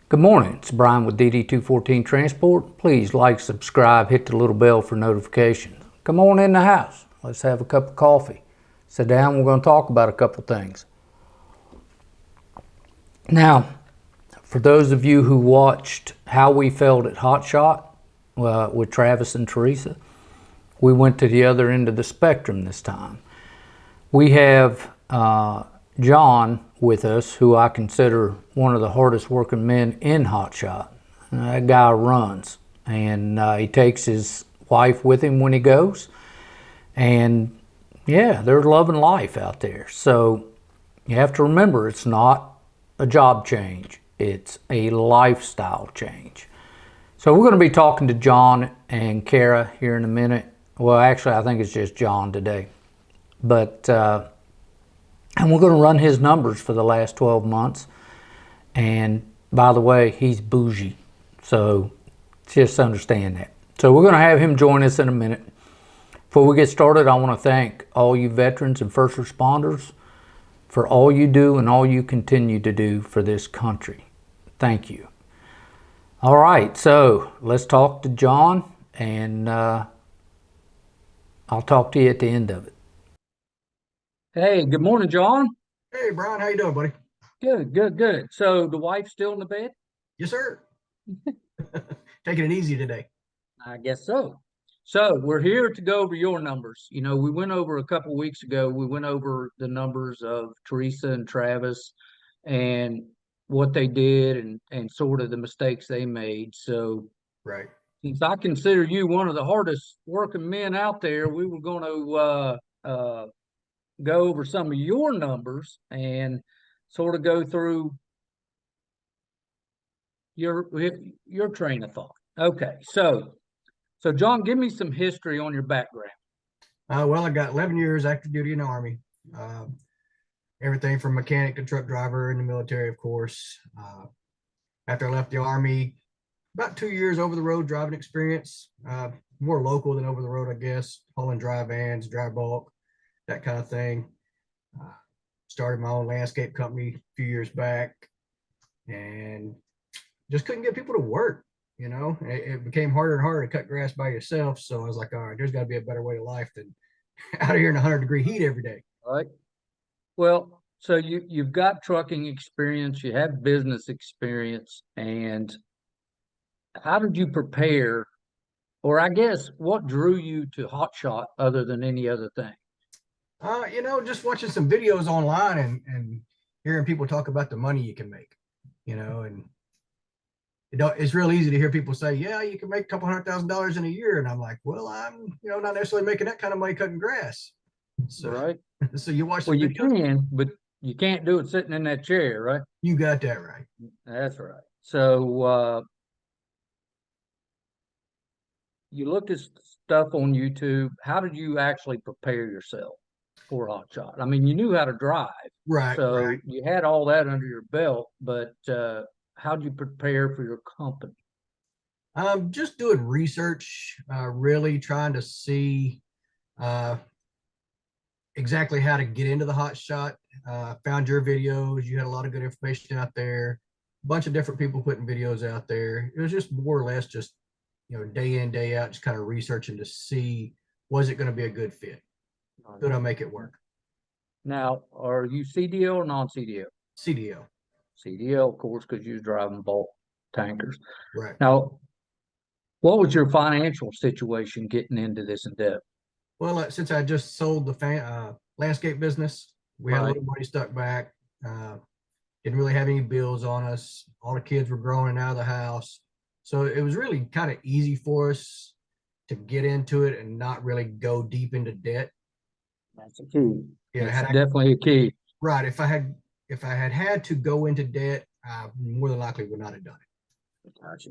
Good morning, it's Bryan with DD214 Transport. Please like, subscribe, hit the little bell for notifications. Come on in the house. Let's have a cup of coffee. Sit down, we're going to talk about a couple things. Now, for those of you who watched how we felt at Hotshot with Travis and Teresa, we went to the other end of the spectrum this time. We have John with us, who I consider one of the hardest working men in Hotshot. That guy runs, and he takes his wife with him when he goes. And yeah, they're loving life out there. So you have to remember, it's not a job change, it's a lifestyle change. So we're going to be talking to John and Kara here in a minute. Well, actually, I think it's just John today. But and we're going to run his numbers for the last 12 months. And by the way, he's bougie. So just understand that. So we're going to have him join us in a minute. Before we get started, I want to thank all you veterans and first responders for all you do and all you continue to do for this country. Thank you. All right, so let's talk to John, and I'll talk to you at the end of it. Hey, good morning, John. Hey, Bryan, how you doing, buddy? Good. So the wife's still in the bed? Yes, sir. Taking it easy today. I guess so. So we're here to go over your numbers. You know, we went over a couple of weeks ago, we went over the numbers of Teresa and Travis and what they did and sort of the mistakes they made. So Right. since I consider you one of the hardest working men out there, we were going to go over some of your numbers and sort of go through your train of thought. Okay, so John, give me some history on your background. Well, I got 11 years active duty in the Army. Everything from mechanic to truck driver in the military, of course. After I left the Army, about 2 years over the road driving experience, more local than over the road, I guess, hauling dry vans, dry bulk, that kind of thing. Started my own landscape company a few years back and just couldn't get people to work. You know, it became harder and harder to cut grass by yourself. So I was like, all right, there's got to be a better way to life than out here in 100-degree heat every day. All right. Well, so you've got trucking experience, you have business experience, and how did you prepare, or I guess what drew you to Hotshot other than any other thing? You know, just watching some videos online and hearing people talk about the money you can make, you know, and it's real easy to hear people say, yeah, you can make a couple $100,000 in a year. And I'm like, well, I'm, not necessarily making that kind of money cutting grass. So, right. So you watch. Well, you can, but you can't do it sitting in that chair, right? You got that right. That's right. So you looked at stuff on YouTube. How did you actually prepare yourself for Hotshot? I mean, you knew how to drive. Right. So right. you had all that under your belt, but how do you prepare for your company? Just doing research, really trying to see exactly how to get into the Hotshot. Found your videos. You had a lot of good information out there. A bunch of different people putting videos out there. It was just more or less just, day in, day out, just kind of researching to see, was it going to be a good fit? Could I make it work? Now, are you CDL or non-CDL? CDL. CDL, of course, because you're driving bulk tankers. Right. Now, what was your financial situation getting into this endeavor? Well, since I just sold the landscape business, we had a little money stuck back. Didn't really have any bills on us. All the kids were growing out of the house. So it was really kind of easy for us to get into it and not really go deep into debt. That's a key. Yeah, that's definitely a key. Right. If I had to go into debt, I more than likely would not have done it. Gotcha.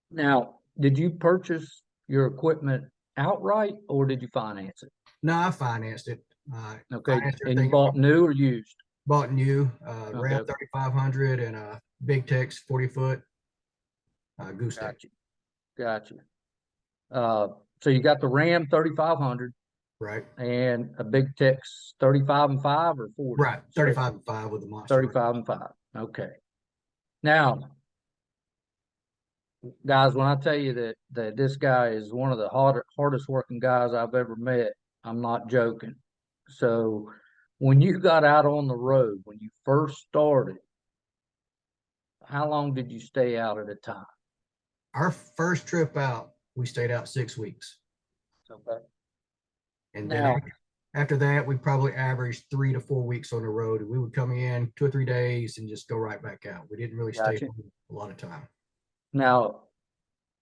Now, did you purchase your equipment outright or did you finance it? No, I financed it. Okay. And you bought new or used? Bought new, Ram 3500 and a Big Tex 40-foot goose deck. Gotcha. So you got the Ram 3500. Right. And a Big Tex 35 and 5 or 40? Right. 35 and 5 with the monster. 35 and 5. Okay. Now, guys, when I tell you that this guy is one of the hardest working guys I've ever met, I'm not joking. So when you got out on the road, when you first started, how long did you stay out at a time? Our first trip out, we stayed out 6 weeks. Okay. And then Now, after that, we probably averaged 3 to 4 weeks on the road. We would come in 2 or 3 days and just go right back out. We didn't really stay gotcha. home a lot of time. Now,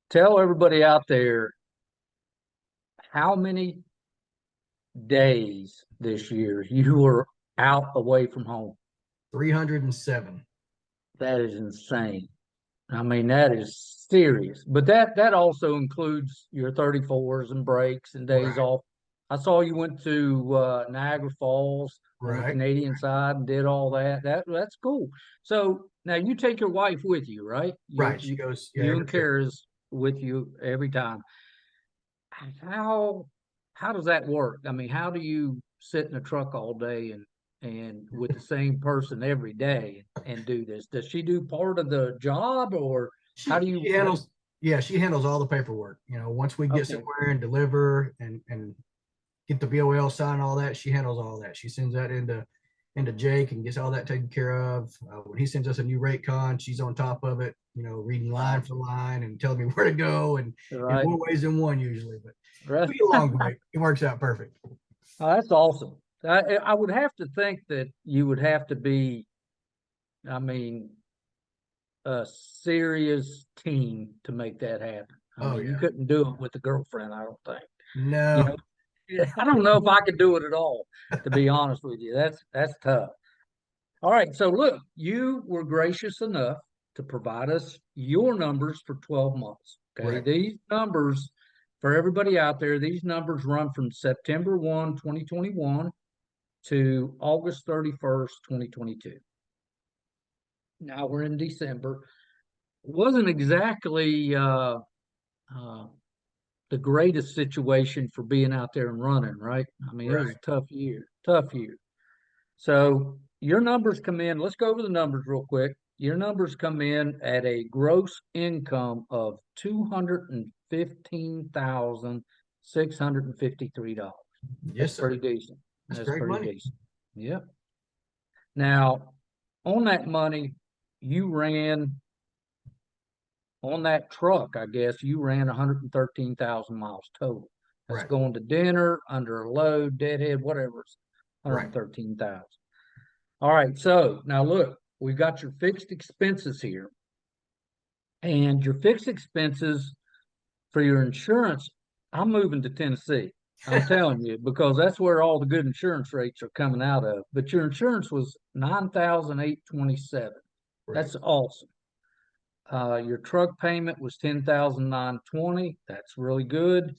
tell everybody out there how many days this year you were out away from home. 307. That is insane. I mean, that is serious. But that also includes your 34s and breaks and days Right. off. I saw you went to Niagara Falls on the Right. Canadian side and did all that. That's cool. So now you take your wife with you, right? Right. She goes, yeah, You every and trip. Kara's with you every time. How how does that work? I mean, how do you sit in a truck all day and with the same person every day and do this? Does she do part of the job or how do She you handles, yeah, she handles all the paperwork. Once we get okay, somewhere and deliver and get the BOL sign, all that, she handles all that. She sends that into Jake and gets all that taken care of. When he sends us a new rate con, she's on top of it, reading line for line and telling me where to go and in right, more ways than one usually, but right. we get along great. It works out perfect. Oh, that's awesome. I would have to think that you would have to be, I mean, a serious team to make that happen. I Oh mean, you yeah. couldn't do it with a girlfriend, I don't think. You No. know, yeah, I don't know if I could do it at all, to be honest with you. That's tough. All right, so look, you were gracious enough to provide us your numbers for 12 months. Okay, Right. these numbers for everybody out there, these numbers run from September 1, 2021 to August 31st, 2022. Now we're in December. It wasn't exactly uh, the greatest situation for being out there and running, right? I mean, it was Right. a tough year, tough year. So your numbers come in. Let's go over the numbers real quick. Your numbers come in at a gross income of $215,653. That's Yes, pretty sir. decent. That's That's great pretty money. decent. Yep. Now, on that money, you ran on that truck, I guess you ran 113,000 miles total. That's Right. going to dinner, under a load, deadhead, whatever. It's Right. 113,000. All right, so now look, we've got your fixed expenses here. And your fixed expenses for your insurance, I'm moving to Tennessee. I'm telling you, because that's where all the good insurance rates are coming out of. But your insurance was 9,827. Right. That's awesome. Your truck payment was 10,920. That's really good.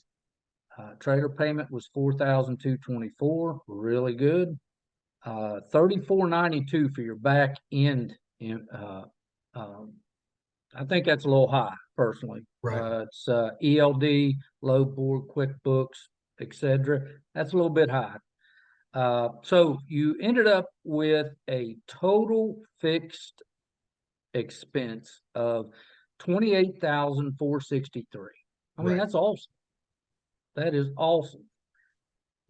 Trailer payment was 4,224. Really good. 3492 for your back end. Um, I think that's a little high, personally. Right. It's ELD, low board, QuickBooks, etc. That's a little bit high. So you ended up with a total fixed expense of 28,463. I mean, Right. that's awesome. That is awesome.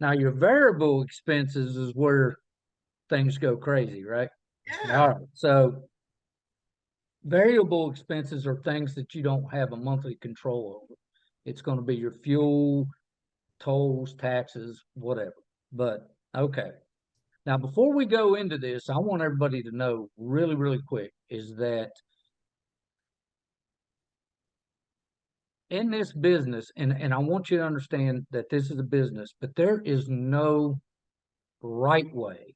Now your variable expenses is where things go crazy, right? All Yeah. right. So variable expenses are things that you don't have a monthly control over. It's going to be your fuel, tolls, taxes, whatever. But okay. Now, before we go into this, I want everybody to know really, really quick is that in this business, and I want you to understand that this is a business, but there is no right way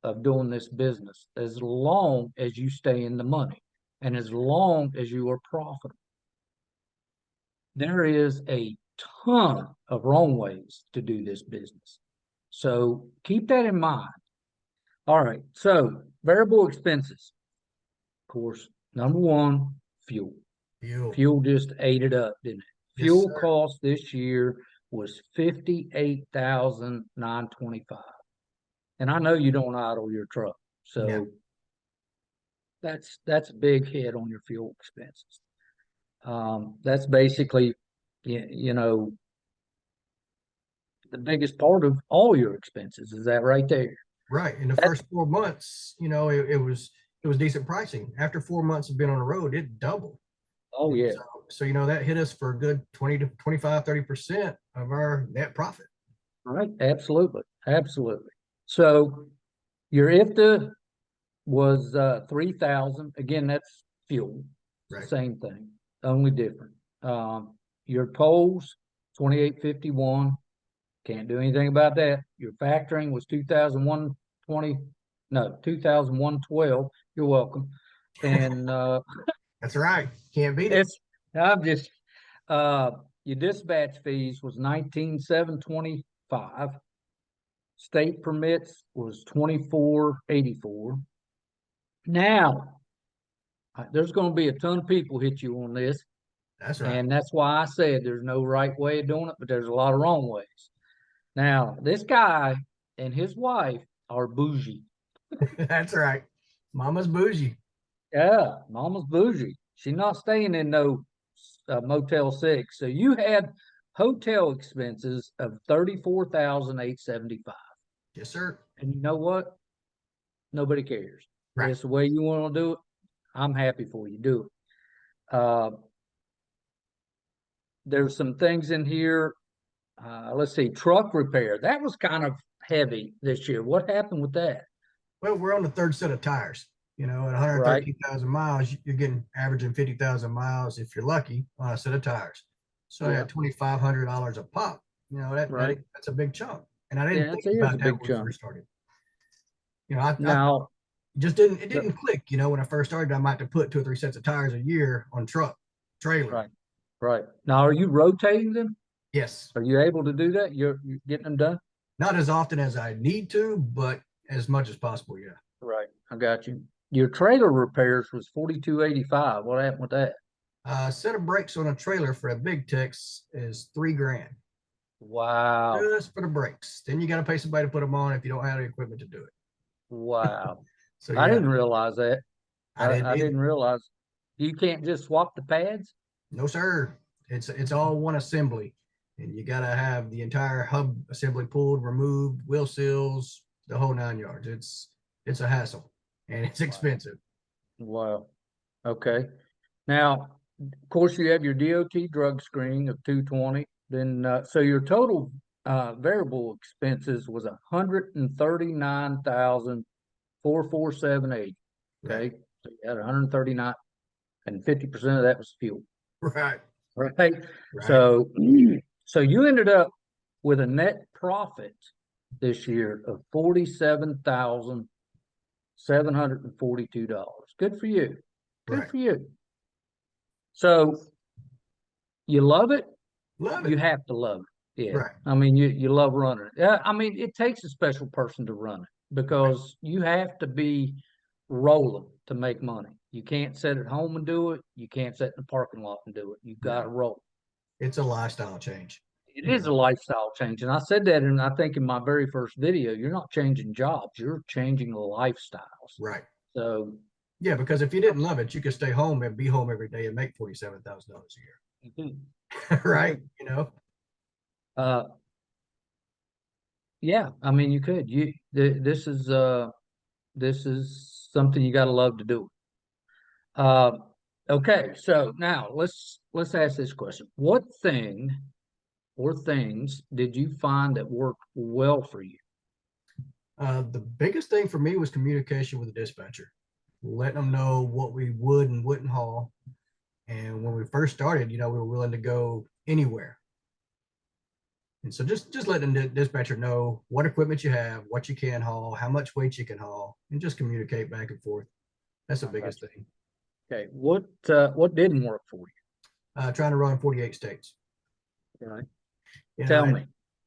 of doing this business as long as you stay in the money and as long as you are profitable. There is a ton of wrong ways to do this business. So keep that in mind. All right. So variable expenses, of course, number one, fuel. You. Fuel just ate it up, didn't it? Yes, Fuel sir. cost this year was 58,925. And I know you don't idle your truck. No. So that's a big hit on your fuel expenses. That's basically, you know, the biggest part of all your expenses is that right there. Right. In the That's, first 4 months, it was decent pricing. After 4 months of being on the road, it doubled. oh And yeah, so that hit us for a good 20 to 25, 30% of our net profit. right. Absolutely, absolutely. So your IFTA was 3,000. Again, that's fuel. It's Right. the same thing, only different. Your tolls 2,851. Can't do anything about that. Your factoring was 2,120. No, 2,112. You're welcome. And That's right. Can't beat it. it's I'm just uh your dispatch fees was 19,725. State permits was 2,484. Now, there's going to be a ton of people hit you on this, That's right. and that's why I said there's no right way of doing it, but there's a lot of wrong ways. Now, this guy and his wife are bougie. That's right. Mama's bougie. Yeah, mama's bougie. She's not staying in no Motel 6. So you had hotel expenses of 34,875. Yes, sir. And you know what? Nobody cares. Right. It's the way you want to do it. I'm happy for you. Do it. There's some things in here. Let's see, truck repair. That was kind of heavy this year. What happened with that? Well, we're on the third set of tires. At Right, 113,000 miles, you're getting averaging 50,000 miles if you're lucky on a set of tires. So yeah, at $2,500 a pop, right. that's a big chunk. And I didn't Yeah, think it is a about that big when we chunk. first started. I Now, just didn't it the, didn't click. When I first started, I might have put 2 or 3 sets of tires a year on truck trailer. right, right. Now, are you rotating them? Yes, Are you able to do that? You're getting them done? not as often as I need to, but as much as possible. Yeah. Right. I got you. Your trailer repairs was 4,285. What happened with that? Set of brakes on a trailer for a big Tex is $3,000 Wow. just for the brakes. Then you got to pay somebody to put them on if you don't have the equipment to do it. Wow. So I yeah, didn't realize that. I didn't I either. didn't realize you can't just swap the pads. No sir. It's all one assembly, and you got to have the entire hub assembly pulled, removed, wheel seals, the whole 9 yards. It's a hassle and it's Wow. expensive. Wow. Okay. Now, of course, you have your DOT drug screening of 220. Then, so your total variable expenses was 139,447.80. Right. Okay, so you had 139, and 50% of that was fuel. Right. Right. Right. So, so you ended up with a net profit this year of $47,742. Good for you. Good Right. for you. So you love it. Love You it. have to love it. Yeah. Right. I mean, you love running it. Yeah. I mean, it takes a special person to run it Right. because you have to be rolling to make money. You can't sit at home and do it. You can't sit in the parking lot and do it. You've got to No, roll. it's a lifestyle change. It You is a know. lifestyle change. And I said that in, I think, in my very first video. You're not changing jobs, you're changing lifestyles. Right. So, Yeah, because if you didn't love it, you could stay home and be home every day and make $47,000 a mhm, year. Right. mhm. uh, yeah, I mean, you could. This is something you got to love to do. Uh, okay, so now let's ask this question. What thing or things did you find that worked well for you? The biggest thing for me was communication with the dispatcher, letting them know what we would and wouldn't haul. And when we first started, we were willing to go anywhere. And so just letting the dispatcher know what equipment you have, what you can haul, how much weight you can haul, and just communicate back and forth. That's the I got biggest you. thing. Okay, what didn't work for Trying to run 48 states. you? Right. You know, Tell and me.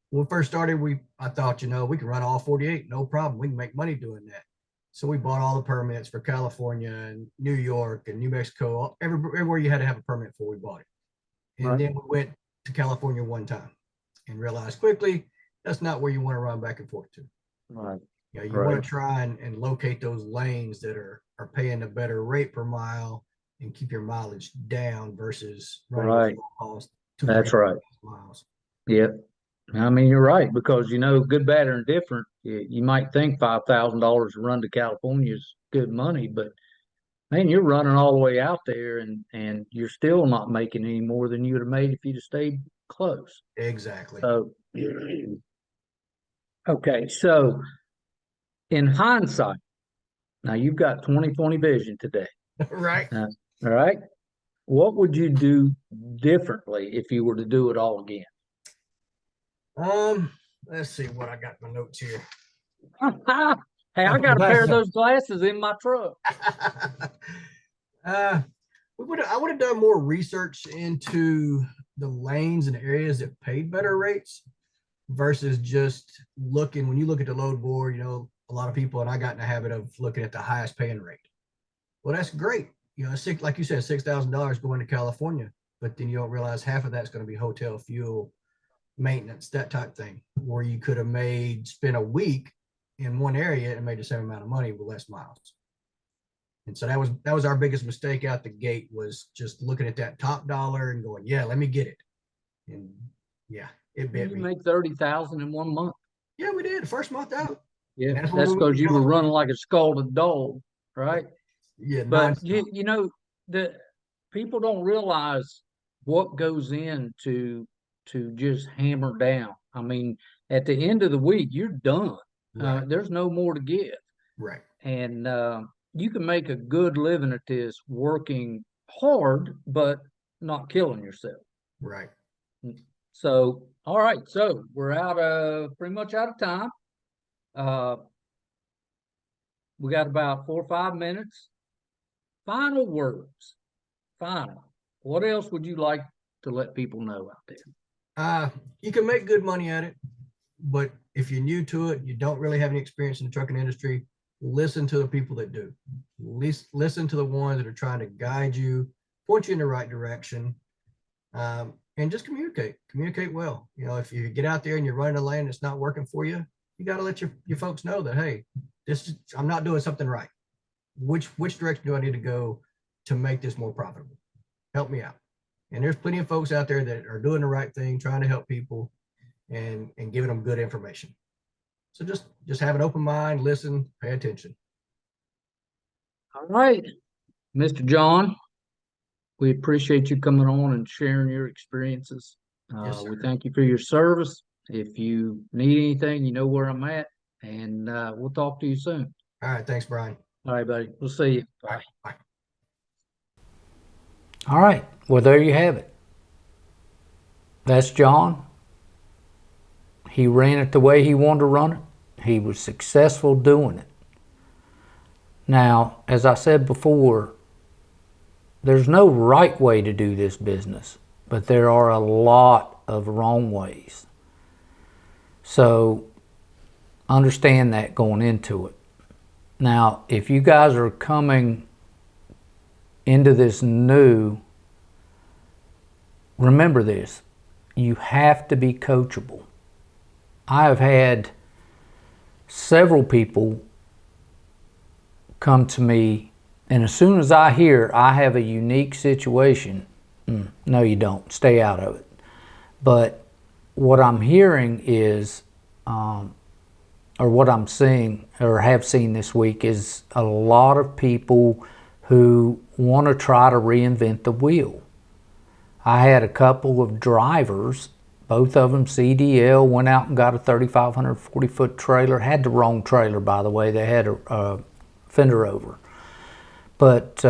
when we first started, I thought, we can run all 48, no problem. We can make money doing that. So we bought all the permits for California and New York and New Mexico, everywhere you had to have a permit for, we bought it. And Right. then we went to California one time and realized quickly that's not where you want to run back and forth to. Right. You know, you want Right. to try and locate those lanes that are paying a better rate per mile and keep your mileage down versus running Right. those low cost That's right. miles. Yep. I mean, you're right, because, good, bad, or indifferent, you might think $5,000 to run to California is good money, but man, you're running all the way out there and you're still not making any more than you would have made if you'd have stayed close. Exactly. So, okay. So in hindsight, now you've got 20/20 vision today. Right. All right. What would you do differently if you were to do it all again? Let's see what I got in my notes here. Hey, I got a pair of those glasses in my truck. I would have done more research into the lanes and areas that paid better rates versus just looking. When you look at the load board, a lot of people, and I got in the habit of looking at the highest paying rate. Well, that's great. Like you said, $6,000 going to California, but then you don't realize half of that's going to be hotel, fuel, maintenance, that type thing, where you could have spent a week in one area and made the same amount of money with less miles. And so that was our biggest mistake out the gate, was just looking at that top dollar and going, yeah, let me get it. And yeah, it bit me. You make 30,000 in 1 month. Yeah, we did the first month out. Yeah, that's because you were running like a scalded dog, right? Yeah, but the people don't realize what goes into just hammer down. I mean, at the end of the week, you're done. Right. There's no more to give. Right. And you can make a good living at this working hard, but not killing yourself. Right. So, all right. So we're pretty much out of time. We got about 4 or 5 minutes. Final words. Final. What else would you like to let people know out there? You can make good money at it, but if you're new to it, you don't really have any experience in the trucking industry, listen to the people that do. Listen to the ones that are trying to guide you, point you in the right direction, and just communicate well. If you get out there and you're running a lane that's not working for you, you got to let your folks know that, hey, I'm not doing something right. Which direction do I need to go to make this more profitable? Help me out. And there's plenty of folks out there that are doing the right thing, trying to help people and giving them good information. So just have an open mind, listen, pay attention. All right, Mr. John, we appreciate you coming on and sharing your experiences. Yes, sir. We thank you for your service. If you need anything, you know where I'm at, and we'll talk to you soon. All right. Thanks, Bryan. All right, buddy. We'll see you. Bye. Bye. All right. Well, there you have it. That's John. He ran it the way he wanted to run it. He was successful doing it. Now, as I said before, there's no right way to do this business, but there are a lot of wrong ways. So understand that going into it. Now, if you guys are coming into this new, remember this, you have to be coachable. I have had several people come to me, and as soon as I hear I have a unique situation, no, you don't. Stay out of it. But what I'm hearing is, or what I'm seeing or have seen this week, is a lot of people who want to try to reinvent the wheel. I had a couple of drivers, both of them CDL, went out and got a 3,500 40-foot trailer, had the wrong trailer, by the way. They had a fender over. But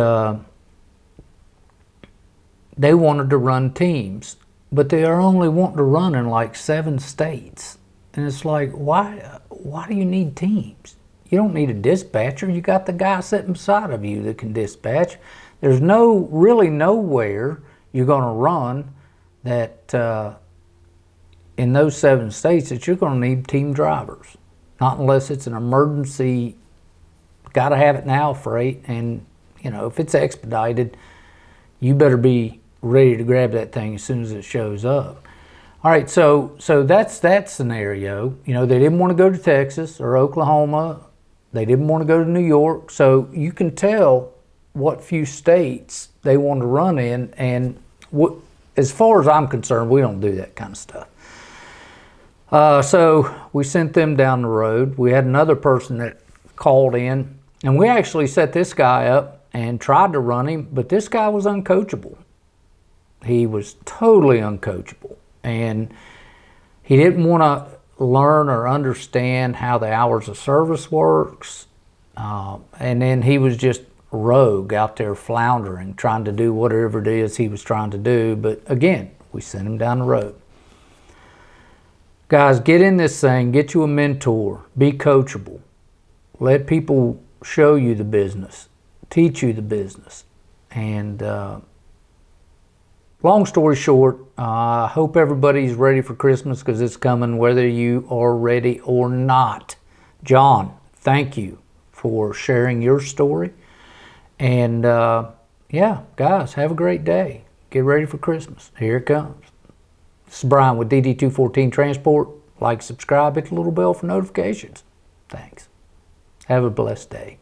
they wanted to run teams, but they are only wanting to run in like 7 states. And it's like, why do you need teams? You don't need a dispatcher. You got the guy sitting beside of you that can dispatch. There's really nowhere you're going to run that in those 7 states that you're going to need team drivers. Not unless it's an emergency, got to have it now freight. And, if it's expedited, you better be ready to grab that thing as soon as it shows up. All right, so that's that scenario. You know, they didn't want to go to Texas or Oklahoma. They didn't want to go to New York. So you can tell what few states they want to run in. And as far as I'm concerned, we don't do that kind of stuff. So we sent them down the road. We had another person that called in, and we actually set this guy up and tried to run him, but this guy was uncoachable. He was totally uncoachable. And he didn't want to learn or understand how the hours of service works. And then he was just rogue out there floundering, trying to do whatever it is he was trying to do. But again, we sent him down the road. Guys, get in this thing, get you a mentor, be coachable. Let people show you the business, teach you the business. And long story short, I hope everybody's ready for Christmas because it's coming whether you are ready or not. John, thank you for sharing your story. And yeah, guys, have a great day. Get ready for Christmas. Here it comes. This is Bryan with DD214 Transport. Like, subscribe, hit the little bell for notifications. Thanks. Have a blessed day.